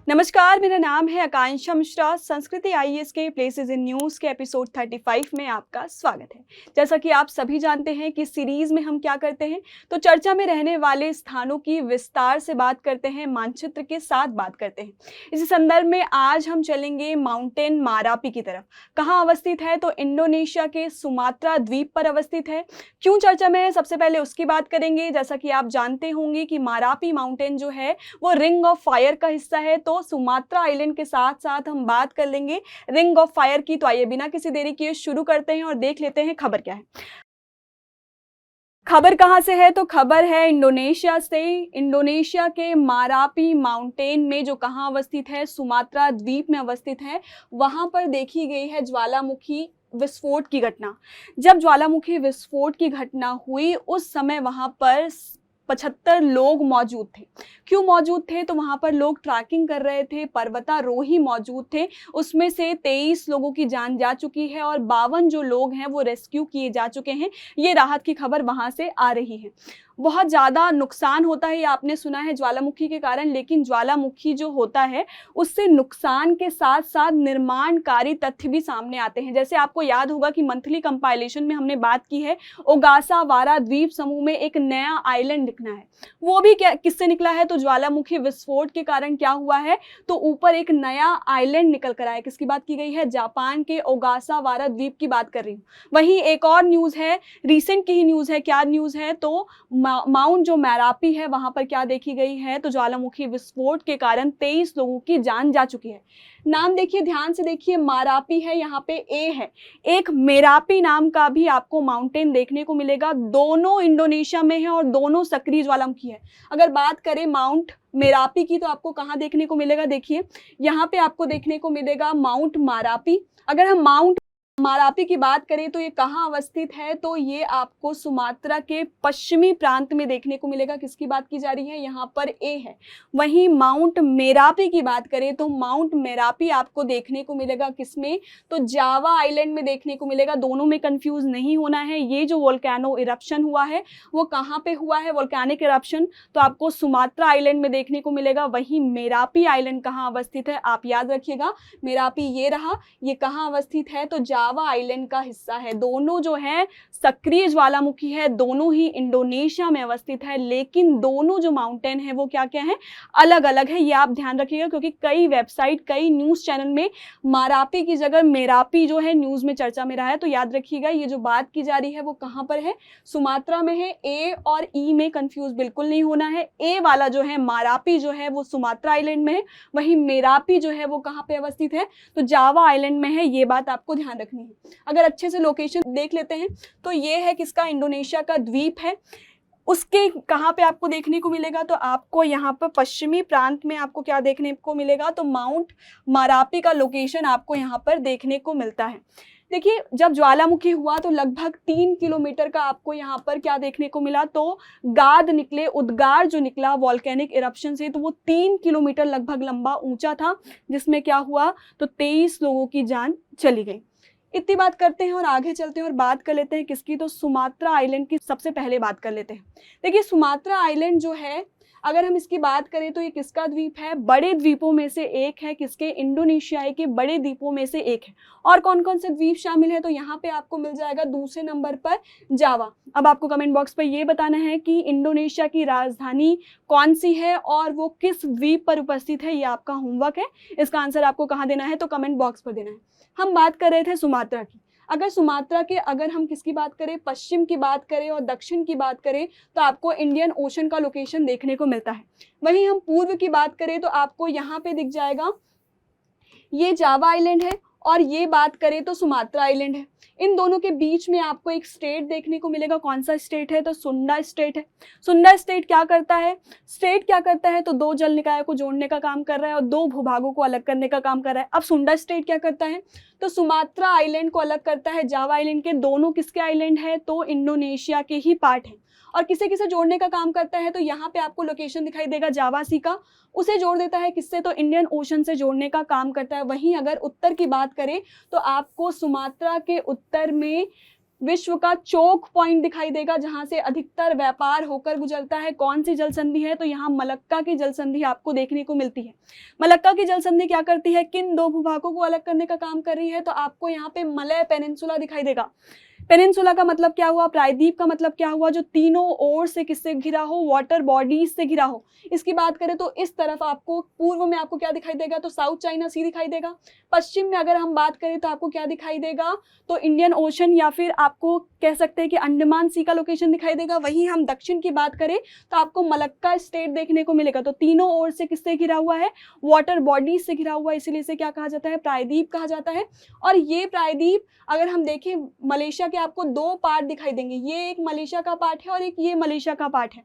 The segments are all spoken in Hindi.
नमस्कार, मेरा नाम है आकांक्षा मिश्रा। संस्कृति आईएएस के प्लेसेस इन न्यूज़ के एपिसोड 35 में आपका स्वागत है। जैसा कि आप सभी जानते हैं कि सीरीज में हम क्या करते हैं, तो चर्चा में रहने वाले स्थानों की विस्तार से बात करते हैं, मानचित्र के साथ बात करते हैं। इसी संदर्भ में आज हम चलेंगे माउंटेन मारापी की तरफ। कहाँ अवस्थित है, तो इंडोनेशिया के सुमात्रा द्वीप पर अवस्थित है। क्यों चर्चा में है, सबसे पहले उसकी बात करेंगे। जैसा कि आप जानते होंगे कि मारापी माउंटेन जो है वो रिंग ऑफ फायर का हिस्सा है, तो सुमात्रा आइलैंड के साथ साथ हम बात कर लेंगे रिंग ऑफ फायर की। तो आइए बिना किसी देरी किए शुरू करते हैं और देख लेते हैं खबर क्या है। खबर कहाँ से है, तो खबर है इंडोनेशिया से। इंडोनेशिया के मारापी माउंटेन में जो कहाँ अवस्थित है, सुमात्रा द्वीप में अवस्थित है, वहां पर देखी गई है ज्वालामुखी विस्फोट की घटना। जब ज्वालामुखी विस्फोट की घटना हुई उस समय वहां पर 75 लोग मौजूद थे। क्यों मौजूद थे, तो वहां पर लोग ट्रैकिंग कर रहे थे, पर्वतारोही मौजूद थे। उसमें से 23 लोगों की जान जा चुकी है और 52 जो लोग हैं वो रेस्क्यू किए जा चुके हैं। ये राहत की खबर वहां से आ रही है। बहुत ज़्यादा नुकसान होता है, ये आपने सुना है ज्वालामुखी के कारण, लेकिन ज्वालामुखी जो होता है उससे नुकसान के साथ साथ निर्माणकारी तथ्य भी सामने आते हैं। जैसे आपको याद होगा कि मंथली कंपाइलेशन में हमने बात की है, ओगासा वारा द्वीप समूह में एक नया आइलैंड दिखना है। वो भी क्या किससे निकला है, तो ज्वालामुखी विस्फोट के कारण क्या हुआ है, तो ऊपर एक नया आइलैंड निकल कर आया। किसकी बात की गई है, जापान के ओगासा वारा द्वीप की बात कर रही हूँ। वहीं एक और न्यूज़ है, रिसेंट की ही न्यूज़ है। क्या न्यूज़ है, तो माउंट जो मैरापी है वहां पर क्या देखी गई है, तो ज्वालामुखी विस्फोट के कारण 23 लोगों की जान जा चुकी है। नाम देखिए, ध्यान से देखिए, मारापी है, यहाँ पे ए है। एक मेरापी नाम का भी आपको माउंटेन देखने को मिलेगा। दोनों इंडोनेशिया में है और दोनों सक्रिय ज्वालामुखी है। अगर बात करें माउंट मेरापी की, तो आपको कहाँ देखने को मिलेगा, देखिए यहाँ पे आपको देखने को मिलेगा माउंट मारापी। अगर हम माउंट मारापी की बात करें तो ये कहाँ अवस्थित है, तो ये आपको सुमात्रा के पश्चिमी प्रांत में देखने को मिलेगा। किसकी बात की जा रही है, यहाँ पर ए है। वहीं माउंट मेरापी की बात करें तो माउंट मेरापी आपको देखने को मिलेगा किसमें, तो जावा आइलैंड में देखने को मिलेगा। दोनों में कंफ्यूज नहीं होना है। ये जो वोल्केनो इरप्शन हुआ है वो कहाँ पे हुआ है, वोल्केनिक इरप्शन, तो आपको सुमात्रा आइलैंड में देखने को मिलेगा। वहीं मेरापी आइलैंड कहाँ अवस्थित है, आप याद रखिएगा, मेरापी ये रहा। ये कहाँ अवस्थित है, तो जावा आइलैंड का हिस्सा है। दोनों जो है सक्रिय ज्वालामुखी है, दोनों ही इंडोनेशिया में अवस्थित है, लेकिन दोनों जो माउंटेन है वो क्या क्या है, अलग अलग है। ये आप ध्यान रखिएगा, क्योंकि कई वेबसाइट, कई न्यूज चैनल में मारापी की जगह मेरापी जो है न्यूज में चर्चा में रहा है। तो याद रखिएगा, ये जो बात की जा रही है वो कहाँ पर है, सुमात्रा में है। ए और ई में कंफ्यूज बिल्कुल नहीं होना है। ए वाला जो है मारापी जो है वो सुमात्रा आइलैंड में है, वहीं मेरापी जो है वो कहाँ पे अवस्थित है, तो जावा आइलैंड में है। ये बात आपको ध्यान रखनी है। अगर अच्छे से लोकेशन देख लेते हैं तो ये है किसका, इंडोनेशिया का द्वीप है। उसके कहाँ पे आपको देखने को मिलेगा, तो आपको यहाँ पर पश्चिमी प्रांत में आपको क्या देखने को मिलेगा, तो माउंट मारापी का लोकेशन आपको यहाँ पर देखने को मिलता है। देखिए, जब ज्वालामुखी हुआ तो लगभग 3 किलोमीटर का आपको यहाँ पर क्या देखने को मिला, तो गाद निकले, उद्गार जो निकला वॉल्केनिक इरप्शन से, तो वो 3 किलोमीटर लगभग लंबा ऊंचा था, जिसमें क्या हुआ, तो 23 लोगों की जान चली गई। इतनी बात करते हैं और आगे चलते हैं और बात कर लेते हैं किसकी, तो सुमात्रा आइलैंड की सबसे पहले बात कर लेते हैं। देखिए, सुमात्रा आइलैंड जो है, अगर हम इसकी बात करें तो ये किसका द्वीप है, बड़े द्वीपों में से एक है। किसके, इंडोनेशिया के बड़े द्वीपों में से एक है। और कौन कौन से द्वीप शामिल है, तो यहाँ पे आपको मिल जाएगा दूसरे नंबर पर जावा। अब आपको कमेंट बॉक्स पर ये बताना है कि इंडोनेशिया की राजधानी कौन सी है और वो किस द्वीप पर उपस्थित है। ये आपका होमवर्क है। इसका आंसर आपको कहाँ देना है, तो कमेंट बॉक्स पर देना है। हम बात कर रहे थे सुमात्रा की। अगर सुमात्रा के, अगर हम किसकी बात करें, पश्चिम की बात करें और दक्षिण की बात करें, तो आपको इंडियन ओशन का लोकेशन देखने को मिलता है। वहीं हम पूर्व की बात करें तो आपको यहाँ पे दिख जाएगा, ये जावा आइलैंड है, और ये बात करें तो सुमात्रा आइलैंड है। इन दोनों के बीच में आपको एक स्टेट देखने को मिलेगा। कौन सा स्टेट है, तो सुंडा स्टेट है। सुंडा स्टेट क्या करता है, स्टेट क्या करता है, तो 2 जल निकायों को जोड़ने का काम कर रहा है और 2 भूभागों को अलग करने का काम कर रहा है। अब सुंडा स्टेट क्या करता है, तो सुमात्रा आइलैंड को अलग करता है जावा आइलैंड के। दोनों किसके आइलैंड है, तो इंडोनेशिया के ही पार्ट है। और किसे किसे जोड़ने का काम करता है, तो यहाँ पे आपको लोकेशन दिखाई देगा जावा सी का, उसे जोड़ देता है किससे, तो इंडियन ओशन से जोड़ने का काम करता है। वहीं अगर उत्तर की बात करें तो आपको सुमात्रा के उत्तर में विश्व का चोक पॉइंट दिखाई देगा जहां से अधिकतर व्यापार होकर गुजरता है। कौन सी जल संधि है? तो यहाँ मलक्का की जल संधि आपको देखने को मिलती है। मलक्का की जल संधि क्या करती है? किन दो भूभागों को अलग करने का काम कर रही है? तो आपको यहाँ पे मलय पेनिनसुला दिखाई देगा। पेनिनसुला का मतलब क्या हुआ? प्रायद्वीप का मतलब क्या हुआ? जो तीनों ओर से किससे घिरा हो? वाटर बॉडीज से घिरा हो। इसकी बात करें तो इस तरफ आपको पूर्व में आपको क्या दिखाई देगा? तो साउथ चाइना सी दिखाई देगा। पश्चिम में अगर हम बात करें तो आपको क्या दिखाई देगा? तो इंडियन ओशन या फिर आपको कह सकते हैं कि अंडमान सी का लोकेशन दिखाई देगा। वहीं हम दक्षिण की बात करें तो आपको मलक्का स्टेट देखने को मिलेगा। तो तीनों ओर से किससे घिरा हुआ है? वाटर बॉडीज से घिरा हुआ है, इसीलिए इसे क्या कहा जाता है? प्रायद्वीप कहा जाता है। और ये प्रायद्वीप अगर हम देखें मलेशिया के आपको दो पार्ट दिखाई देंगे। ये एक मलेशिया का पार्ट है और एक ये मलेशिया का पार्ट है।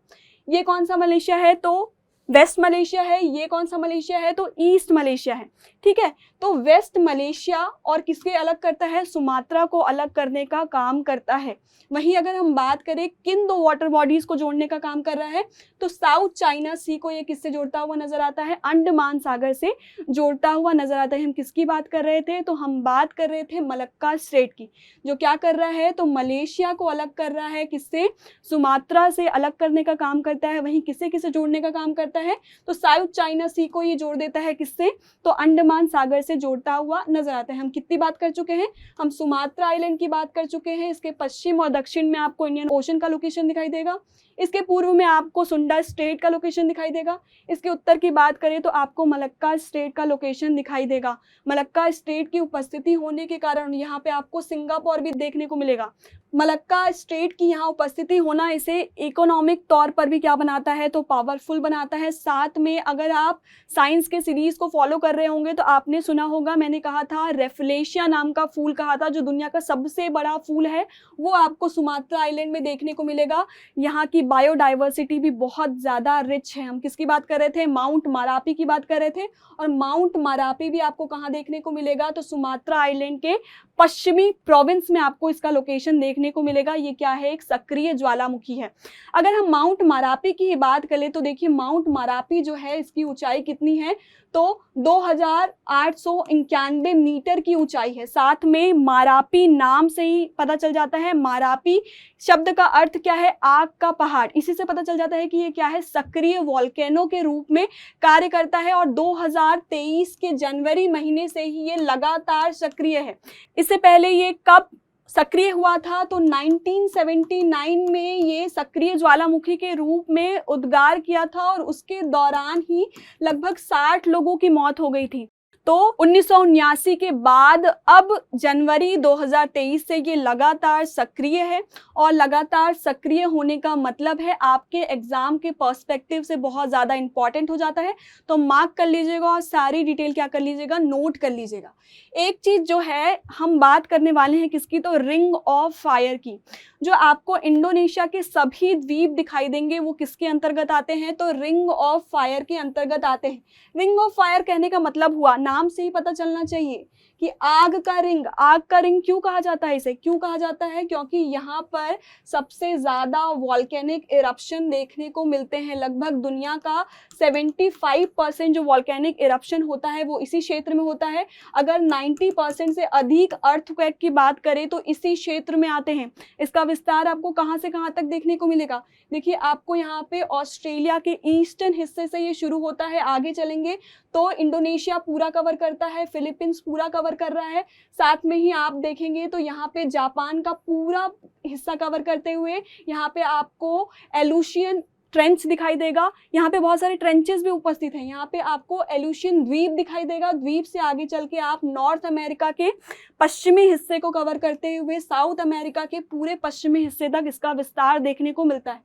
ये कौन सा मलेशिया है? तो वेस्ट मलेशिया है। ये कौन सा मलेशिया है? तो ईस्ट मलेशिया है। ठीक है, तो वेस्ट मलेशिया और किसके अलग करता है? सुमात्रा को अलग करने का काम करता है। वहीं अगर हम बात करें किन दो वाटर बॉडीज को जोड़ने का काम कर रहा है, तो साउथ चाइना सी को ये किससे जोड़ता हुआ नजर आता है? अंडमान सागर से जोड़ता हुआ नजर आता है। हम किसकी बात कर रहे थे? तो हम बात कर रहे थे मलक्का स्टेट की, जो क्या कर रहा है? तो मलेशिया को अलग कर रहा है। किससे? सुमात्रा से अलग करने का काम करता है। वहीं किसे किसे जोड़ने का काम करता है? तो साउथ चाइना सी को ये जोड़ देता है। किससे? तो अंडमान सागर से जोड़ता हुआ नजर आता है। हम कितनी बात कर चुके हैं? हम सुमात्रा आइलैंड की बात कर चुके हैं। इसके पश्चिम और दक्षिण में आपको इंडियन ओशन का लोकेशन दिखाई देगा। इसके पूर्व में आपको सुंडा स्टेट का लोकेशन दिखाई देगा। इसके उत्तर की बात करें तो आपको मलक्का स्टेट का लोकेशन दिखाई देगा। मलक्का स्टेट की उपस्थिति होने के कारण यहाँ पे आपको सिंगापुर भी देखने को मिलेगा। मलक्का स्टेट की यहाँ उपस्थिति होना इसे इकोनॉमिक तौर पर भी क्या बनाता है? तो पावरफुल बनाता है। साथ में अगर आप साइंस के सीरीज को फॉलो कर रहे होंगे तो आपने सुना होगा, मैंने कहा था रेफलेशिया नाम का फूल कहा था, जो दुनिया का सबसे बड़ा फूल है, वो आपको सुमात्रा आइलैंड में देखने को मिलेगा। यहाँ की बायोडाइवर्सिटी भी बहुत ज़्यादा रिच है। हम किसकी बात कर रहे थे? माउंट मारापी की बात कर रहे थे। और माउंट मारापी भी आपको कहाँ देखने को मिलेगा? तो सुमात्रा आइलैंड के पश्चिमी प्रोविंस में आपको इसका लोकेशन देखने को मिलेगा। ये क्या है? एक सक्रिय ज्वालामुखी है। अगर हम माउंट मारापी की बात करें तो देखिए माउंट मारापी जो है इसकी ऊंचाई कितनी है? तो 2891 मीटर की ऊंचाई है। साथ में मारापी नाम से ही पता चल जाता है, मारापी शब्द का अर्थ क्या है? आग का पहाड़। इसी से पता चल जाता है कि ये क्या है? सक्रिय वोल्केनो के रूप में कार्य करता है और 2023 के जनवरी महीने से ही ये लगातार सक्रिय है। इससे पहले ये कब सक्रिय हुआ था? तो 1979 में ये सक्रिय ज्वालामुखी के रूप में उद्गार किया था और उसके दौरान ही लगभग 60 लोगों की मौत हो गई थी। तो 1979 के बाद अब जनवरी 2023 से ये लगातार सक्रिय है। और लगातार सक्रिय होने का मतलब है आपके एग्जाम के पर्सपेक्टिव से बहुत ज़्यादा इंपॉर्टेंट हो जाता है। तो मार्क कर लीजिएगा और सारी डिटेल क्या कर लीजिएगा? नोट कर लीजिएगा। एक चीज़ जो है हम बात करने वाले हैं किसकी? तो रिंग ऑफ फायर की। जो आपको इंडोनेशिया के सभी द्वीप दिखाई देंगे वो किसके अंतर्गत आते हैं? तो रिंग ऑफ फायर के अंतर्गत आते हैं। रिंग ऑफ फायर कहने का मतलब हुआ, नाम से ही पता चलना चाहिए कि आग का रिंग। आग का रिंग क्यों कहा जाता है? इसे क्यों कहा जाता है? क्योंकि यहाँ पर सबसे ज़्यादा वॉल्केनिक इरप्शन देखने को मिलते हैं। लगभग दुनिया का 75% जो वॉल्केनिक इरप्शन होता है वो इसी क्षेत्र में होता है। अगर 90% से अधिक अर्थक्वेक की बात करें तो इसी क्षेत्र में आते हैं। इसका विस्तार आपको कहाँ से कहाँ तक देखने को मिलेगा? देखिए आपको यहाँ पे ऑस्ट्रेलिया के ईस्टर्न हिस्से से ये शुरू होता है। आगे चलेंगे तो इंडोनेशिया पूरा कवर करता है, फिलीपींस पूरा कवर कर रहा है। साथ में ही आप देखेंगे तो यहाँ पे जापान का पूरा हिस्सा कवर करते हुए यहाँ पे आपको एलुशियन ट्रेंच दिखाई देगा। यहाँ पे बहुत सारे ट्रेंचेस भी उपस्थित हैं। यहाँ पे आपको एलुशियन द्वीप दिखाई देगा। द्वीप से आगे चल के आप नॉर्थ अमेरिका के पश्चिमी हिस्से को कवर करते हुए साउथ अमेरिका के पूरे पश्चिमी हिस्से तक इसका विस्तार देखने को मिलता है।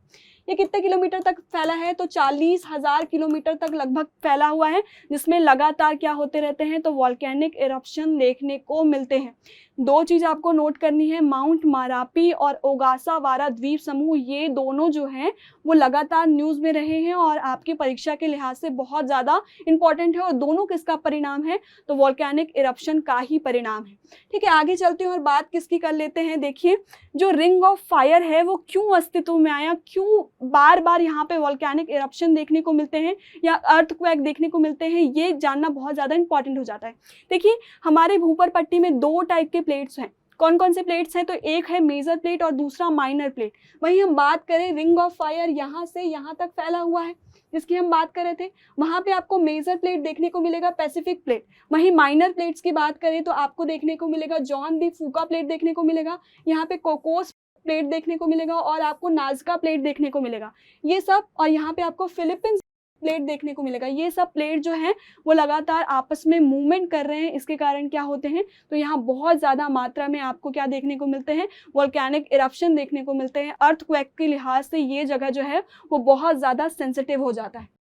ये कितने किलोमीटर तक फैला है? तो 40,000 किलोमीटर तक लगभग फैला हुआ है, जिसमें लगातार क्या होते रहते हैं? तो वॉल्केनिक इरप्शन देखने को मिलते हैं। दो चीज़ आपको नोट करनी है, माउंट मारापी और ओगासावारा द्वीप समूह, ये दोनों जो हैं वो लगातार न्यूज़ में रहे हैं और आपकी परीक्षा के लिहाज से बहुत ज़्यादा इंपॉर्टेंट है। और दोनों किसका परिणाम है? तो वॉल्केनिक इरप्शन का ही परिणाम है। ठीक है, आगे चलते हैं और बात किसकी कर लेते हैं। देखिए जो रिंग ऑफ फायर है वो क्यों अस्तित्व में आया, क्यों बार बार यहाँ पे वॉल्केनिक इरप्शन देखने को मिलते हैं या अर्थक्वेक देखने को मिलते हैं, ये जानना बहुत ज़्यादा इंपॉर्टेंट हो जाता है। देखिए हमारे भूपर पट्टी में दो टाइप के प्लेट्स हैं। कौन कौन से प्लेट्स हैं, तो एक है मेजर प्लेट और दूसरा माइनर प्लेट। वहीं हम बात करें रिंग ऑफ फायर, यहाँ से यहाँ तक फैला हुआ है जिसकी हम बात कर रहे थे, वहां पे आपको मेजर प्लेट देखने को मिलेगा, पैसिफिक प्लेट। वहीं माइनर प्लेट्स की बात करें तो आपको देखने को मिलेगा जॉन दी फूका प्लेट देखने को मिलेगा, यहाँ पे कोकोस प्लेट देखने को मिलेगा और आपको नाजका प्लेट देखने को मिलेगा, ये सब। और यहाँ पे आपको फिलीपींस प्लेट देखने को मिलेगा। ये सब प्लेट जो हैं वो लगातार आपस में मूवमेंट कर रहे हैं, इसके कारण क्या होते हैं, तो यहाँ बहुत ज़्यादा मात्रा में आपको क्या देखने को मिलते हैं, वोल्केनिक इरप्शन देखने को मिलते हैं। अर्थक्वेक के लिहाज से ये जगह जो है वो बहुत ज़्यादा सेंसिटिव हो जाता है।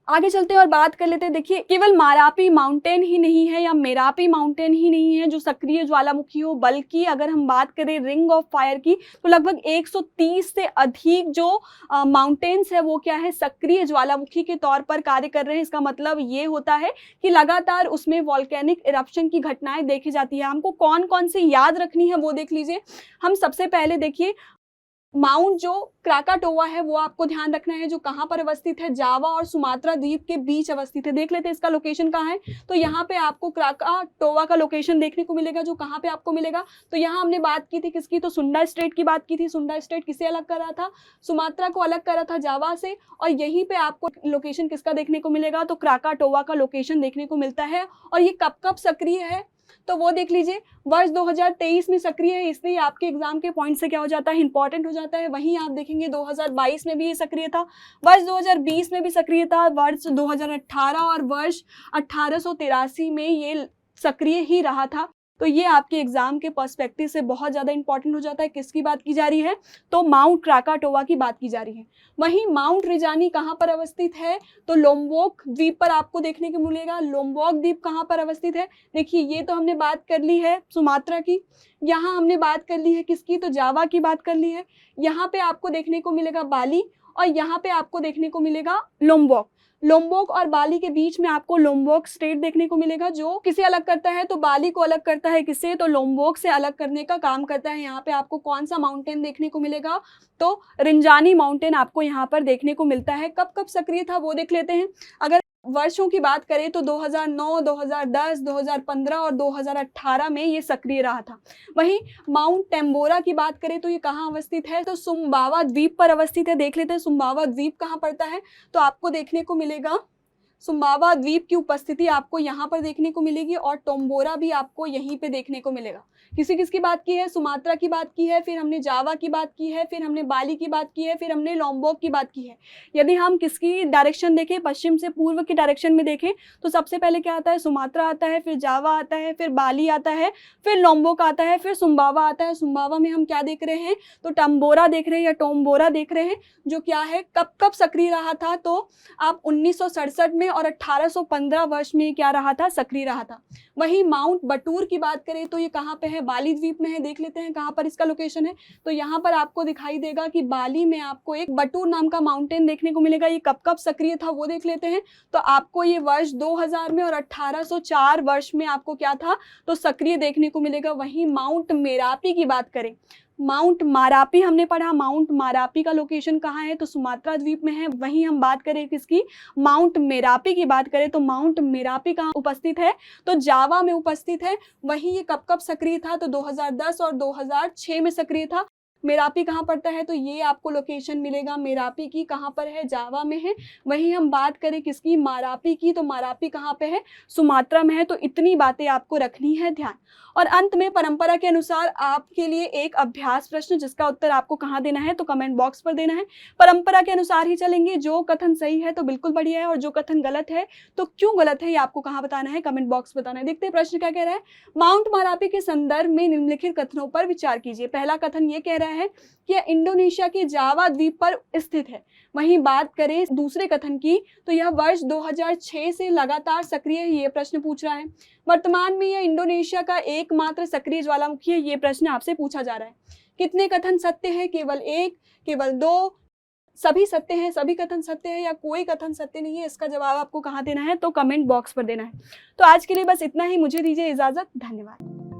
आगे चलते हैं और बात कर लेते हैं। देखिए, केवल मारापी माउंटेन ही नहीं है या मेरापी माउंटेन ही नहीं है जो सक्रिय ज्वालामुखी हो, बल्कि अगर हम बात करें रिंग ऑफ फायर की तो लगभग 130 से अधिक जो माउंटेन्स है वो क्या है, सक्रिय ज्वालामुखी के तौर पर कार्य कर रहे हैं। इसका मतलब ये होता है कि लगातार उसमें वॉल्केनिक इरप्शन की घटनाएं देखी जाती है। हमको कौन कौन सी याद रखनी है वो देख लीजिए। हम सबसे पहले देखिए माउंट जो क्राकाटोवा है वो आपको ध्यान रखना है, जो कहाँ पर अवस्थित है, जावा और सुमात्रा द्वीप के बीच अवस्थित है। देख लेते हैं इसका लोकेशन कहाँ है। तो यहाँ पे आपको क्राकाटोवा का लोकेशन देखने को मिलेगा, जो कहाँ पे आपको मिलेगा, तो यहाँ हमने बात की थी किसकी, तो सुंडा स्ट्रेट की बात की थी। सुंडा स्ट्रेट किसे अलग कर रहा था, सुमात्रा को अलग कर रहा था जावा से, और यहीं पे आपको लोकेशन किसका देखने को मिलेगा, तो क्राकाटोवा का लोकेशन देखने को मिलता है। और ये कब कब सक्रिय है तो वो देख लीजिए, वर्ष 2023 में सक्रिय है, इसलिए आपके एग्जाम के पॉइंट से क्या हो जाता है, इंपॉर्टेंट हो जाता है। वहीं आप देखेंगे 2022 में भी ये सक्रिय था, वर्ष 2020 में भी सक्रिय था, वर्ष 2018 और वर्ष 1883 में ये सक्रिय ही रहा था। तो ये आपके एग्जाम के पर्सपेक्टिव से बहुत ज़्यादा इंपॉर्टेंट हो जाता है। किसकी बात की जा रही है, तो माउंट क्राकाटोवा की बात की जा रही है। वहीं माउंट रिजानी कहाँ पर अवस्थित है, तो लोम्बोक द्वीप पर आपको देखने को मिलेगा। लोम्बोक द्वीप कहाँ पर अवस्थित है, देखिए ये तो हमने बात कर ली है सुमात्रा की, यहाँ हमने बात कर ली है किसकी, तो जावा की बात कर ली है। यहाँ पे आपको देखने को मिलेगा बाली और यहाँ पे आपको देखने को मिलेगा लोम्बोक। लोम्बोक और बाली के बीच में आपको लोम्बोक स्ट्रेट देखने को मिलेगा, जो किसे अलग करता है, तो बाली को अलग करता है किससे, तो लोम्बोक से अलग करने का काम करता है। यहाँ पे आपको कौन सा माउंटेन देखने को मिलेगा, तो रिंजानी माउंटेन आपको यहाँ पर देखने को मिलता है। कब कब सक्रिय था वो देख लेते हैं। अगर वर्षों की बात करें तो 2009, 2010, 2015 और 2018 में ये सक्रिय रहा था। वहीं माउंट टेम्बोरा की बात करें तो ये कहाँ अवस्थित है, तो सुम्बावा द्वीप पर अवस्थित है। देख लेते हैं सुम्बावा द्वीप कहाँ पड़ता है, तो आपको देखने को मिलेगा सुम्बावा द्वीप की उपस्थिति आपको यहाँ पर देखने को मिलेगी और टोम्बोरा भी आपको यहीं पे देखने को मिलेगा। किसी किसकी बात की है, सुमात्रा की बात की है, फिर हमने जावा की बात की है, फिर हमने बाली की बात की है, फिर हमने लोम्बोक की बात की है। यदि हम किसकी डायरेक्शन देखें, पश्चिम से पूर्व की डायरेक्शन में देखें तो सबसे पहले क्या आता है, सुमात्रा आता है, फिर जावा आता है, फिर बाली आता है, फिर लोम्बोक आता है, फिर सुम्बावा आता है। सुम्बावा में हम क्या देख रहे हैं, तो टम्बोरा देख रहे हैं या टोम्बोरा देख रहे हैं, जो क्या है कब कब सक्रिय रहा था, तो आप 1967 में और 1815 वर्ष में क्या रहा था, सक्रिय रहा था। वहीं माउंट बटूर की बात करें तो ये कहाँ पे है, बाली द्वीप में है। देख लेते हैं कहाँ पर इसका लोकेशन है, तो यहाँ पर आपको दिखाई देगा कि बाली में आपको एक बटूर नाम का माउंटेन देखने को मिलेगा। ये कब कब सक्रिय था वो देख लेते हैं, तो आपको ये वर्ष 2000 में और 1804 वर्ष में आपको क्या था, तो सक्रिय देखने को मिलेगा। वहीं माउंट मेरापी की बात करें, माउंट मारापी हमने पढ़ा, माउंट मारापी का लोकेशन कहाँ है, तो सुमात्रा द्वीप में है। वहीं हम बात करें किसकी, माउंट मेरापी की बात करें तो माउंट मेरापी कहाँ उपस्थित है, तो जावा में उपस्थित है। वहीं ये कब कब सक्रिय था, तो 2010 और 2006 में सक्रिय था। मेरापी कहाँ पड़ता है, तो ये आपको लोकेशन मिलेगा मेरापी की, कहाँ पर है, जावा में है। वहीं हम बात करें किसकी, मारापी की, तो मारापी कहाँ पे है, सुमात्रा में है। तो इतनी बातें आपको रखनी है ध्यान। और अंत में परंपरा के अनुसार आपके लिए एक अभ्यास प्रश्न, जिसका उत्तर आपको कहाँ देना है, तो कमेंट बॉक्स पर देना है। परंपरा के अनुसार ही चलेंगे, जो कथन सही है तो बिल्कुल बढ़िया है, और जो कथन गलत है तो क्यों गलत है ये आपको कहाँ बताना है, कमेंट बॉक्स बताना है। देखते हैं प्रश्न क्या कह रहा है। माउंट मारापी के संदर्भ में निम्नलिखित कथनों पर विचार कीजिए। पहला कथन ये कह रहा है कि यह इंडोनेशिया के जावा द्वीप पर स्थित है। वहीं बात करें दूसरे कथन की, तो यह वर्ष 2006 से लगातार सक्रिय है, ये प्रश्न पूछ रहा है। वर्तमान में यह इंडोनेशिया का एकमात्र सक्रिय ज्वालामुखी है, ये प्रश्न आपसे पूछा जा रहा है। कितने कथन सत्य है, केवल एक, केवल दो, सभी सत्य हैं, सभी कथन सत्य है, या कोई कथन सत्य नहीं है, इसका जवाब आपको कहाँ देना है, तो कमेंट बॉक्स पर देना है। तो आज के लिए बस इतना ही, मुझे दीजिए इजाजत, धन्यवाद।